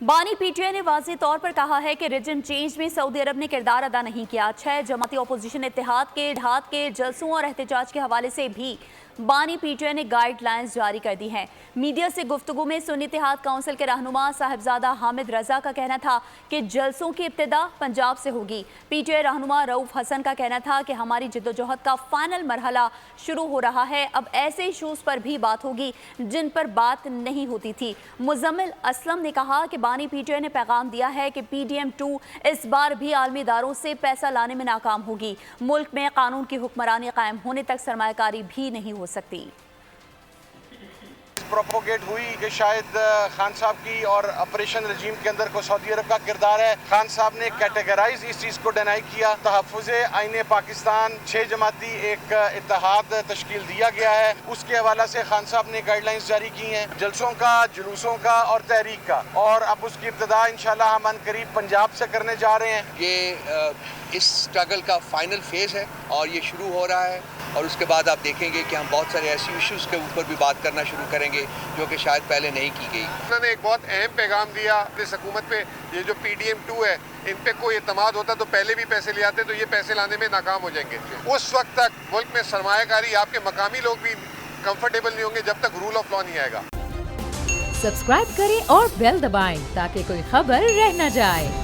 बानी पीटीआई ने वाज़ेह तौर पर कहा है कि रीजन चेंज में सऊदी अरब ने किरदार अदा नहीं किया। 6 जमाती अपोजिशन इत्तेहाद के जलसों और एहतजाज के हवाले से भी बानी पीटीआई ने गाइडलाइंस जारी कर दी हैं। मीडिया से गुफ्तगू में सुन्नी इत्तेहाद काउंसिल के रहनुमा साहिबजादा हामिद रजा का कहना था कि जलसों की इब्तिदा पंजाब से होगी। पीटीआई रहनुमा रऊफ हसन का कहना था कि हमारी जिद्दोजहद का फाइनल मरहला शुरू हो रहा है, अब ऐसे इशूज़ पर भी बात होगी जिन पर बात नहीं होती थी। मुजम्मिल असलम ने कहा कि बानी पीटीआई ने पैगाम दिया है कि PDM2 इस बार भी आलमी इदारों से पैसा लाने में नाकाम होगी। मुल्क में कानून की हुक्मरानी कायम होने तक सरमायाकारी भी नहीं हो सकती। प्रोपोगेट हुई कि शायद खान साहब की और ऑपरेशन रजीम के अंदर को सऊदी अरब का किरदार है। खान साहब ने कैटेगराइज इस चीज़ को डिनाई किया। तहफ़्फ़ुज़े आईने पाकिस्तान 6 जमाती एक इत्तेहाद तश्कील दिया गया है, उसके हवाला से खान साहब ने गाइडलाइंस जारी की हैं जलसों का, जुलूसों का और तहरीक का, और अब उसकी इब्तिदा इंशाल्लाह हम अनकरीब पंजाब से करने जा रहे हैं। ये इस स्ट्रगल का फाइनल फेज़ है और ये शुरू हो रहा है, और उसके बाद आप देखेंगे कि हम बहुत सारे ऐसे इश्यूज़ के ऊपर भी बात करना शुरू करेंगे जो कि शायद पहले नहीं की गई। उन्होंने एक बहुत अहम पैगाम दिया इस हुकूमत पे, ये जो PDM2 है इन पे कोई एतमाद होता तो पहले भी पैसे ले आते, तो ये पैसे लाने में नाकाम हो जाएंगे। उस वक्त तक मुल्क में सरमायाकारी, आपके मकामी लोग भी कंफर्टेबल नहीं होंगे जब तक रूल ऑफ लॉ नहीं आएगा। सब्सक्राइब करें और बेल दबाएं ताकि कोई खबर रह न जाए।